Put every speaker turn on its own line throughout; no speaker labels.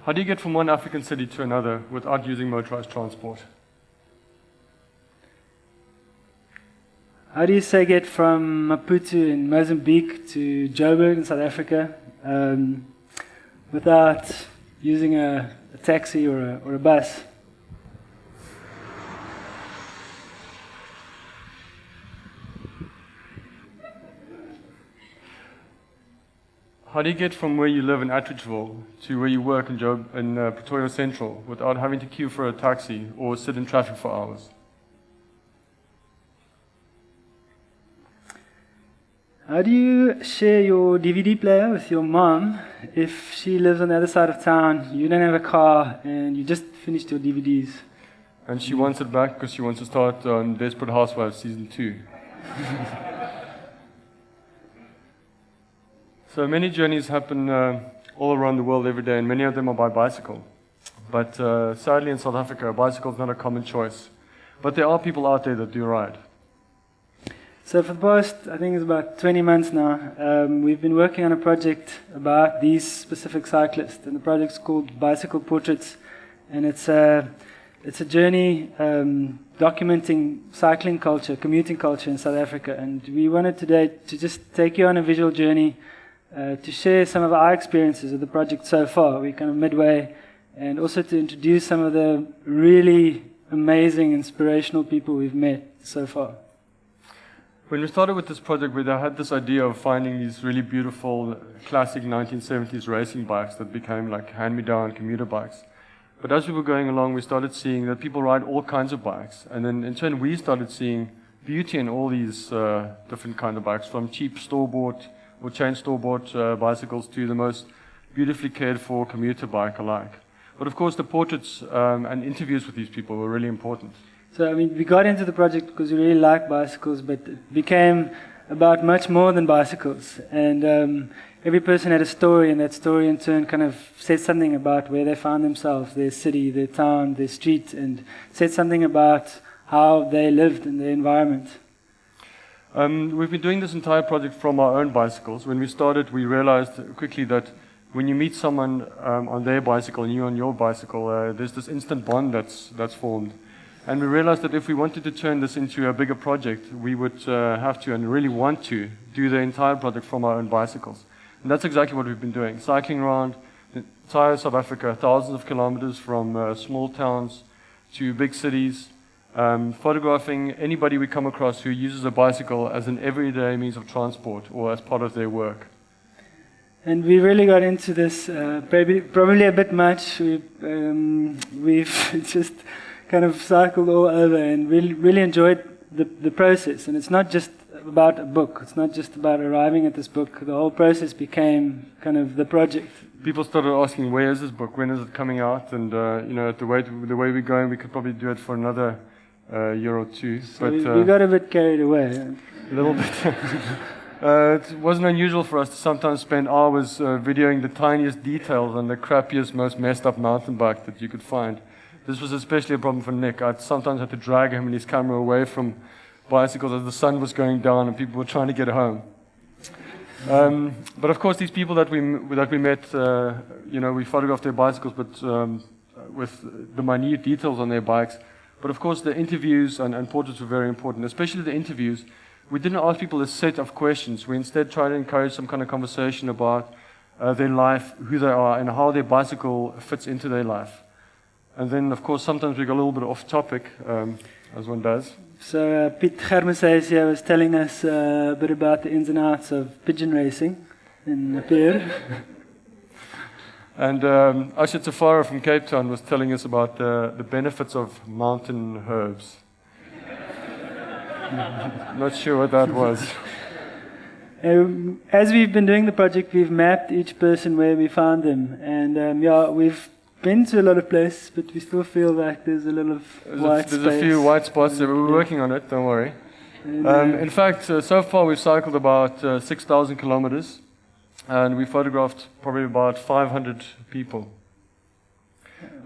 How do you get from one African city to another without using motorized transport?
How do you say get from Maputo in Mozambique to Joburg in South Africa without using a taxi or a bus?
How do you get from where you live in Atteridgeville to where you work in Pretoria Central without having to queue for a taxi or sit in traffic for hours?
How do you share your DVD player with your mom if she lives on the other side of town, you don't have a car, and you just finished your DVDs?
And she wants it back because she wants to start on Desperate Housewives Season 2. So many journeys happen all around the world every day, and many of them are by bicycle. But sadly in South Africa, a bicycle is not a common choice. But there are people out there that do ride.
So for the past, I think it's about 20 months now, we've been working on a project about these specific cyclists. And the project's called Bicycle Portraits. And it's a journey documenting cycling culture, commuting culture in South Africa. And we wanted today to just take you on a visual journey to share some of our experiences of the project so far. We're kind of midway, and also to introduce some of the really amazing, inspirational people we've met so far.
When we started with this project, we had this idea of finding these really beautiful, classic 1970s racing bikes that became like hand-me-down commuter bikes. But as we were going along, we started seeing that people ride all kinds of bikes. And then in turn, we started seeing beauty in all these different kind of bikes, from cheap store-bought or chain store-bought bicycles to the most beautifully cared-for commuter bike alike. But of course, the portraits and interviews with these people were really important.
So, I mean, we got into the project because we really like bicycles, but it became about much more than bicycles. And every person had a story, and that story in turn kind of said something about where they found themselves, their city, their town, their street, and said something about how they lived in their environment.
We've been doing this entire project from our own bicycles. When we started, we realized quickly that when you meet someone on their bicycle and you on your bicycle, there's this instant bond that's formed. And we realized that if we wanted to turn this into a bigger project, we would have to, and really want to, do the entire project from our own bicycles. And that's exactly what we've been doing, cycling around the entire South Africa, thousands of kilometers from small towns to big cities, photographing anybody we come across who uses a bicycle as an everyday means of transport or as part of their work.
And we really got into this probably a bit much. We've just kind of cycled all over and really enjoyed the process. And it's not just about a book. It's not just about arriving at this book. The whole process became kind of the project. People
started asking, where is this book? When is it coming out? And the way we're going, we could probably do it for another year or two.
So but we got a bit carried away.
A little bit. It wasn't unusual for us to sometimes spend hours videoing the tiniest details on the crappiest, most messed up mountain bike that you could find. This was especially a problem for Nick. I sometimes had to drag him and his camera away from bicycles as the sun was going down and people were trying to get home. But of course, these people that we met, we photographed their bicycles, but with the minute details on their bikes. But of course, the interviews and portraits were very important, especially the interviews. We didn't ask people a set of questions. We instead tried to encourage some kind of conversation about their life, who they are, and how their bicycle fits into their life. And then, of course, sometimes we got a little bit off topic, as one does.
So Piet Germeshuis here was telling us a bit about the ins and outs of pigeon racing in Peer.
And Ashit Safara from Cape Town was telling us about the benefits of mountain herbs. Not sure what that was.
As we've been doing the project, we've mapped each person where we found them. And we've been to a lot of places, but we still feel like there's a little white space.
There's a few white spots there, but we're working on it, don't worry. In fact, so far we've cycled about 6,000 kilometers, and we photographed probably about 500 people.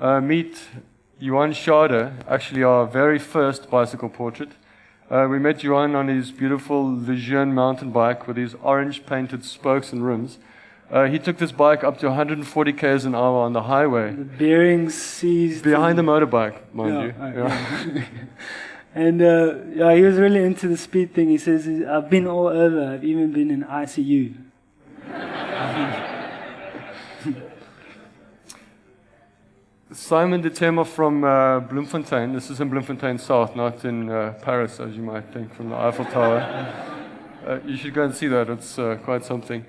Meet Johan Schade, actually our very first bicycle portrait. We met Johan on his beautiful Lejeune mountain bike with his orange painted spokes and rims. He took this bike up to 140 k's an hour on the highway.
The bearings seized.
Behind the motorbike, mind
Yeah,
you.
yeah. And yeah, he was really into the speed thing. He says, I've been all over. I've even been in ICU.
Simon de Tema from Bloemfontein. This is in Bloemfontein South, not in Paris, as you might think, from the Eiffel Tower. You should go and see that. It's quite something.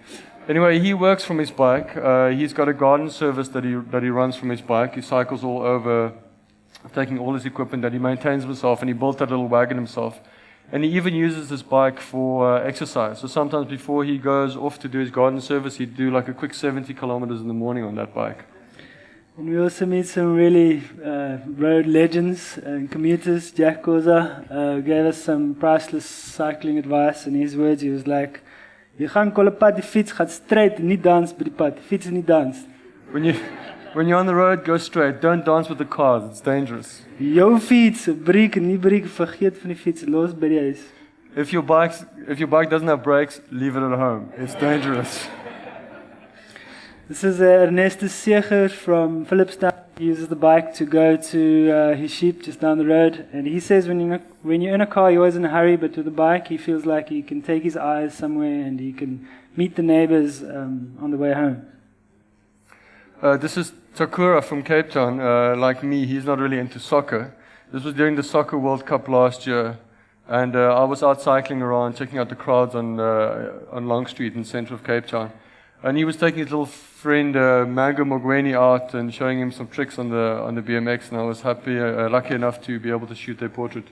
Anyway, he works from his bike. He's got a garden service that he runs from his bike. He cycles all over, taking all his equipment that he maintains himself, and he built that little wagon himself. And he even uses this bike for exercise. So sometimes before he goes off to do his garden service, he'd do like a quick 70 kilometers in the morning on that bike.
And we also meet some really road legends and commuters. Jack Koza gave us some priceless cycling advice. In his words, he was like, "Jy gaan kolle pad, die fiets gaat straight, nie dans by die pad. Die fiets is nie dans."
When you're on the road, go straight. Don't dance with the cars. It's dangerous.
Jou fiets, breek en nie breek, vergeet van die fiets, los by die huis.
If your bike doesn't have brakes, leave it at home. It's dangerous.
This is Ernestus Seeger from Philipstown. He uses the bike to go to his sheep just down the road. And he says when you're in a car, you're always in a hurry, but with the bike, he feels like he can take his eyes somewhere and he can meet the neighbors on the way home.
This is Takura from Cape Town. Like me, he's not really into soccer. This was during the Soccer World Cup last year. And I was out cycling around, checking out the crowds on Long Street in the center of Cape Town. And he was taking his little friend Mango Mogweni out and showing him some tricks on the BMX, and I was lucky enough to be able to shoot their portrait.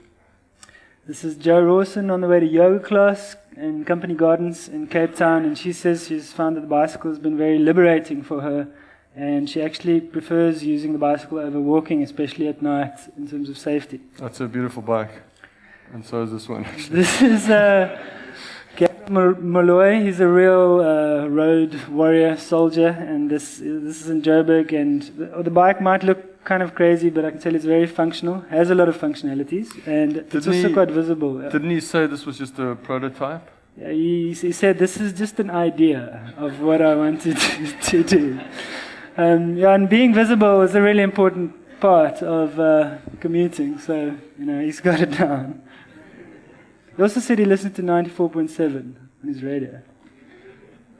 This is Jo Rawson on the way to yoga class in Company Gardens in Cape Town, and she says she's found that the bicycle has been very liberating for her, and she actually prefers using the bicycle over walking, especially at night, in terms of safety. That's
a beautiful bike, and so is this one, actually.
This is Molloy. He's a real road warrior soldier, and this is in Joburg. And the bike might look kind of crazy, but I can tell it's very functional. Has a lot of functionalities, and it's also quite visible.
Didn't he say this was just a prototype?
Yeah, he said this is just an idea of what I wanted to do. Yeah, and being visible is a really important part of commuting. So he's got it down. He also said he listened to 94.7 on his radio.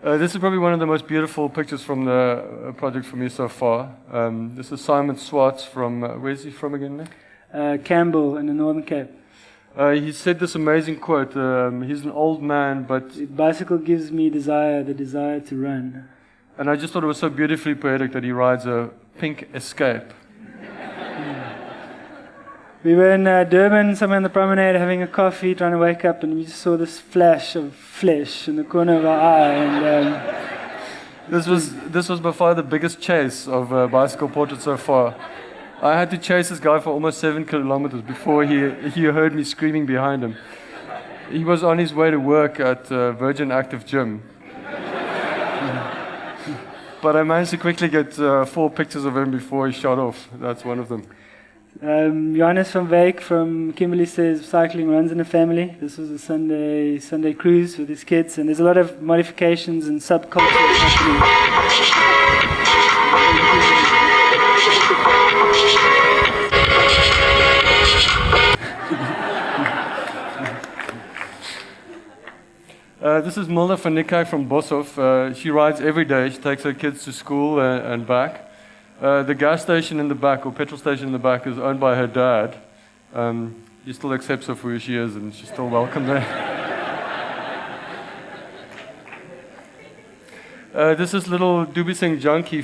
This is probably one of the most beautiful pictures from the project for me so far. This is Simon Swartz from, where's he from again, Nick?
Campbell in the Northern Cape.
He said this amazing quote, he's an old man, but...
The bicycle gives me the desire to run.
And I just thought it was so beautifully poetic that he rides a pink Escape.
We were in Durban, somewhere on the promenade, having a coffee, trying to wake up, and we just saw this flash of flesh in the corner of our eye. And
this was by far the biggest chase of bicycle portraits so far. I had to chase this guy for almost 7 kilometers before he heard me screaming behind him. He was on his way to work at Virgin Active Gym. But I managed to quickly get 4 pictures of him before he shot off. That's one of them.
Johannes van Wyk from Kimberley says cycling runs in a family. This was a Sunday cruise with his kids, and there's a lot of modifications and subculture happening.
This is Milda van Nikkijk from Boshoff. She rides every day. She takes her kids to school and back. The gas station in the back, or petrol station in the back, is owned by her dad. He still accepts her for who she is, and she's still welcome there. This is little Dubi Singh Junkie.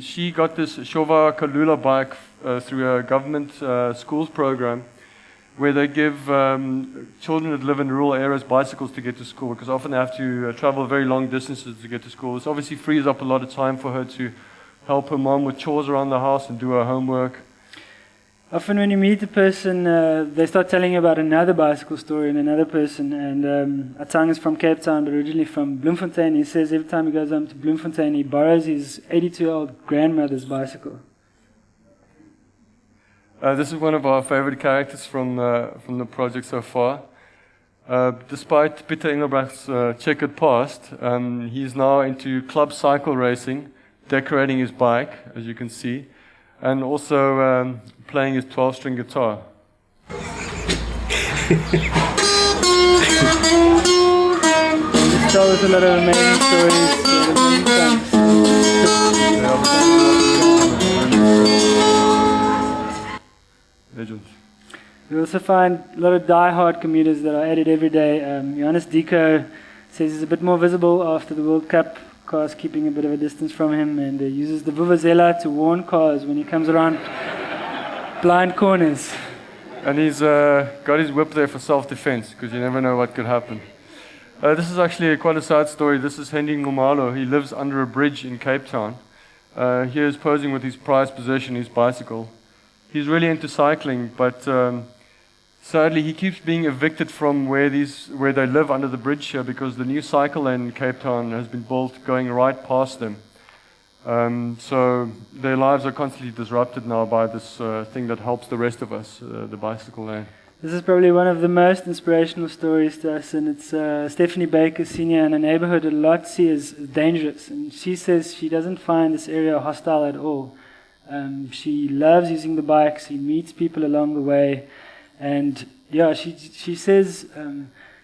She got this Shova Kalula bike through a government schools program, where they give children that live in rural areas bicycles to get to school, because often they have to travel very long distances to get to school. This obviously frees up a lot of time for her to help her mom with chores around the house and do her homework.
Often when you meet a person, they start telling you about another bicycle story and another person. And Atang is from Cape Town, but originally from Bloemfontein. He says every time he goes home to Bloemfontein, he borrows his 82-year-old grandmother's bicycle. This
is one of our favorite characters from the project so far. Despite Peter Engelbrecht's checkered past, he's now into club cycle racing, decorating his bike, as you can see, and also playing his 12-string guitar.
This tells a lot of amazing stories.
Legend.
We also find a lot of die-hard commuters that are at it every day. Johannes Dico says he's a bit more visible after the World Cup, cars keeping a bit of a distance from him, and uses the Vuvuzela to warn cars when he comes around blind corners.
And he's got his whip there for self-defense, because you never know what could happen. This is actually quite a sad story. This is Henry Ngumalo. He lives under a bridge in Cape Town. He is posing with his prized possession, his bicycle. He's really into cycling, but sadly he keeps being evicted from where they live under the bridge here, because the new cycle lane in Cape Town has been built going right past them. So their lives are constantly disrupted now by this thing that helps the rest of us, the bicycle lane.
This is probably one of the most inspirational stories to us, and it's Stephanie Baker Senior in a neighborhood a lot see as dangerous. And she says she doesn't find this area hostile at all. She loves using the bikes, she meets people along the way, and yeah, she says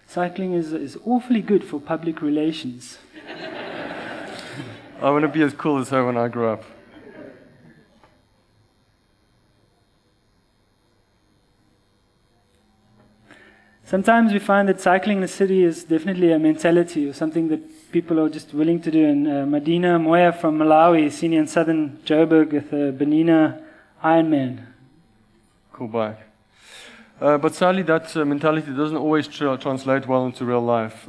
cycling is awfully good for public relations.
I want to be as cool as her when I grow up.
Sometimes we find that cycling in the city is definitely a mentality or something that people are just willing to do. And Madina Moya from Malawi, senior in southern Joburg with a Benina Ironman.
Cool bike. But sadly that mentality doesn't always translate well into real life.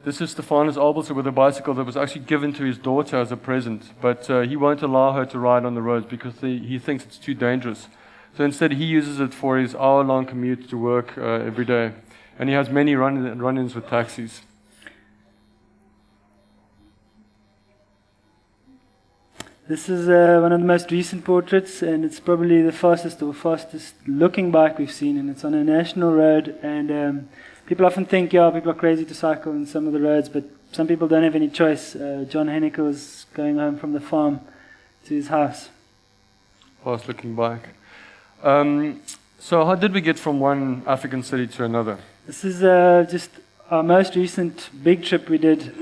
This is Stefanus Albelser with a bicycle that was actually given to his daughter as a present, but he won't allow her to ride on the roads because he thinks it's too dangerous. So instead he uses it for his hour-long commute to work every day. And he has many run-ins with taxis.
This is one of the most recent portraits, and it's probably the fastest looking bike we've seen, and it's on a national road. And people often think, people are crazy to cycle on some of the roads, but some people don't have any choice. John Henniker was going home from the farm to his house.
Fast looking bike. So how did we get from one African city to another?
This is just our most recent big trip we did.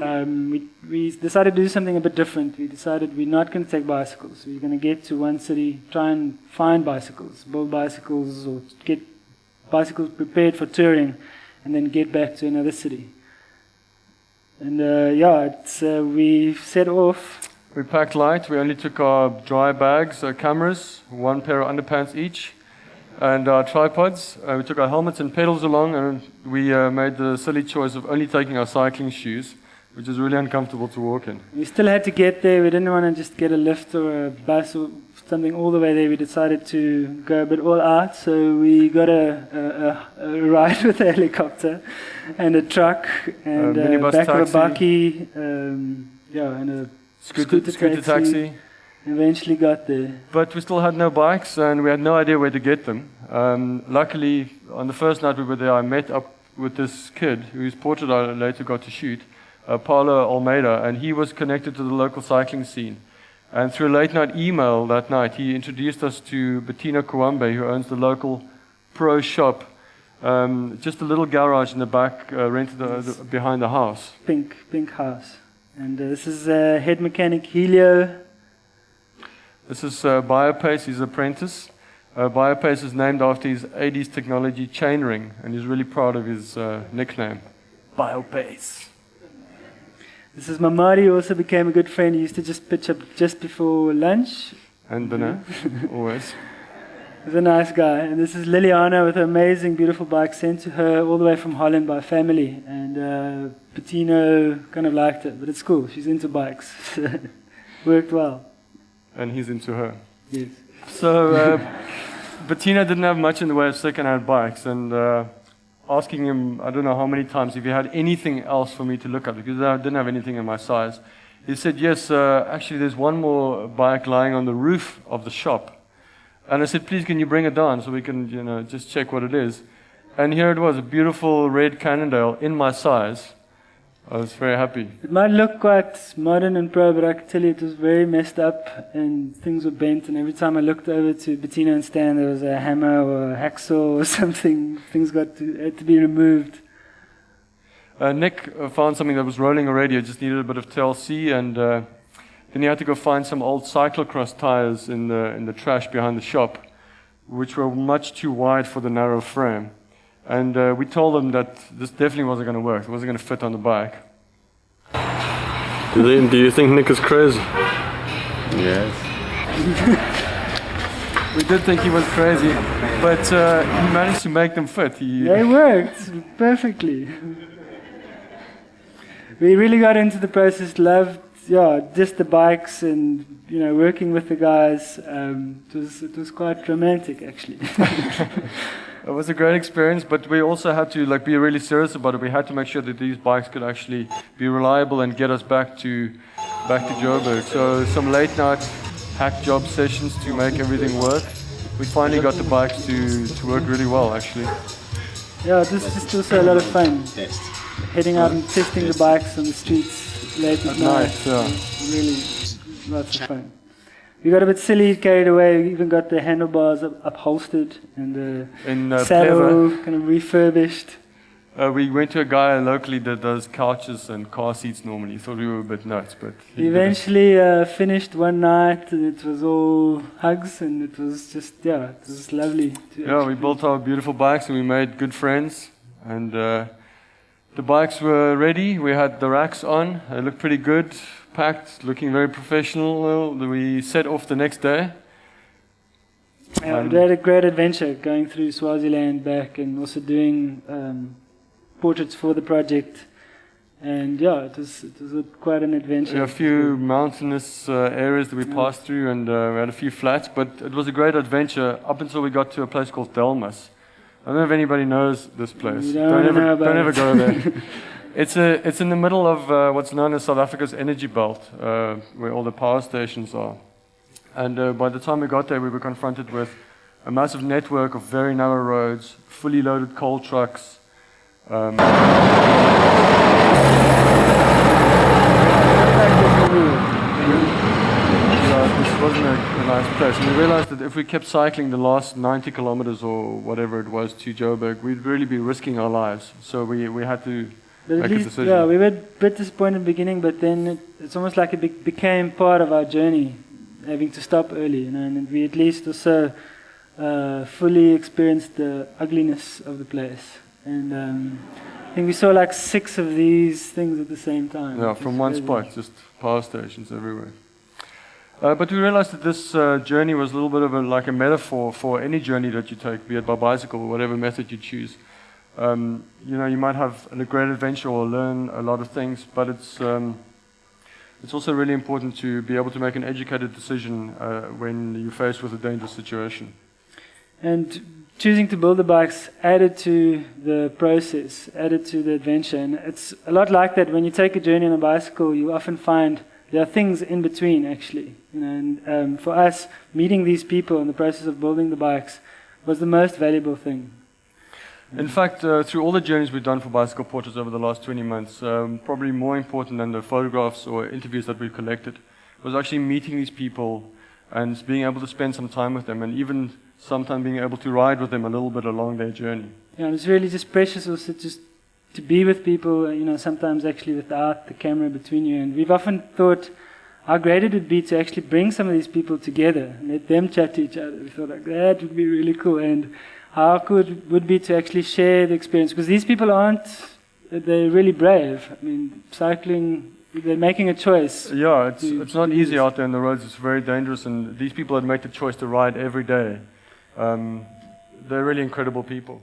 We decided to do something a bit different. We decided we're not going to take bicycles. We're going to get to one city, try and find bicycles, build bicycles, or get bicycles prepared for touring, and then get back to another city. And we set off.
We packed light. We only took our dry bags, cameras, one pair of underpants each, and our tripods. We took our helmets and pedals along, and we made the silly choice of only taking our cycling shoes, which is really uncomfortable to walk in.
We still had to get there. We didn't want to just get a lift or a bus or something all the way there. We decided to go a bit all out, so we got a ride with a helicopter and a truck and a back of a bakkie, and a scooter taxi. Eventually got there.
But we still had no bikes and we had no idea where to get them. Luckily, on the first night we were there, I met up with this kid whose portrait I later got to shoot, Paulo Almeida, and he was connected to the local cycling scene. And through a late night email that night, he introduced us to Bettina Kuambe, who owns the local pro shop, just a little garage in the back, rented behind the house.
Pink house. And this is head mechanic Helio.
This is Biopace, his apprentice. Biopace is named after his 80s technology chainring, and he's really proud of his nickname, Biopace.
This is Mamari, who also became a good friend. He used to just pitch up just before lunch.
And dinner, always.
He's a nice guy. And this is Liliana with an amazing, beautiful bike sent to her all the way from Holland by family. And Patino kind of liked it, but it's cool. She's into bikes. Worked well.
And he's into her.
Yes.
So Bettina didn't have much in the way of second-hand bikes, and asking him, I don't know how many times, if he had anything else for me to look at, because I didn't have anything in my size. He said, yes, actually there's one more bike lying on the roof of the shop. And I said, please, can you bring it down so we can, just check what it is? And here it was, a beautiful red Cannondale in my size. I was very happy.
It might look quite modern and pro, but I can tell you it was very messed up and things were bent, and every time I looked over to Bettina and Stan there was a hammer or a hacksaw or something. Things had to be removed.
Nick found something that was rolling already. It just needed a bit of TLC, and then he had to go find some old cyclocross tires in the trash behind the shop, which were much too wide for the narrow frame. And we told them that this definitely wasn't going to work. It wasn't going to fit on the bike. Do you think Nick is crazy?
Yes.
We did think he was crazy, but he managed to make them fit.
They worked perfectly. We really got into the process, loved just the bikes and working with the guys. It was quite romantic actually.
It was a great experience, but we also had to be really serious about it. We had to make sure that these bikes could actually be reliable and get us back to Joburg. So some late night hack job sessions to make everything work. We finally got the bikes to work really well actually.
Yeah, it was just also a lot of fun. Heading out and testing the bikes on the streets late at night.
Yeah.
Really lots of fun. We got a bit silly, carried away. We even got the handlebars upholstered and the saddle kind of refurbished.
We went to a guy locally that does couches and car seats normally. Thought we were a bit nuts, but
we eventually finished one night, and it was all hugs, and it was just it was lovely.
We built our beautiful bikes, and we made good friends. And the bikes were ready. We had the racks on. They looked pretty good. Packed, looking very professional. We set off the next day.
We had a great adventure going through Swaziland back and also doing portraits for the project. And it was quite an adventure.
A few mountainous areas that we passed through, and we had a few flats, but it was a great adventure up until we got to a place called Delmas. I don't know if anybody knows this place. Don't ever go there. It's in the middle of what's known as South Africa's energy belt, where all the power stations are. And by the time we got there, we were confronted with a massive network of very narrow roads, fully loaded coal trucks. This wasn't a nice place. And we realized that if we kept cycling the last 90 kilometers or whatever it was to Joburg, we'd really be risking our lives. So we had to make a decision.
We were a bit disappointed in the beginning, but then it's almost like it became part of our journey, having to stop early, and we at least also fully experienced the ugliness of the place. And I think we saw 6 of these things at the same time.
Yeah, from one spot, just power stations everywhere. But we realized that this journey was a little bit of a metaphor for any journey that you take, be it by bicycle or whatever method you choose. You might have a great adventure or learn a lot of things, but it's also really important to be able to make an educated decision when you're faced with a dangerous situation.
And choosing to build the bikes added to the process, added to the adventure. And it's a lot like that. When you take a journey on a bicycle, you often find there are things in between, actually. And for us, meeting these people in the process of building the bikes was the most valuable thing.
In fact, through all the journeys we've done for bicycle portraits over the last 20 months, probably more important than the photographs or interviews that we've collected was actually meeting these people and being able to spend some time with them, and even sometimes being able to ride with them a little bit along their journey.
Yeah, it's really just precious also just to be with people, sometimes actually without the camera between you. And we've often thought how great it would be to actually bring some of these people together and let them chat to each other. We thought that would be really cool. And how cool it would be to actually share the experience, because these people they're really brave. I mean, cycling, they're making a choice.
Yeah, it's not easy out there on the roads. It's very dangerous, and these people had made the choice to ride every day. They're really incredible people.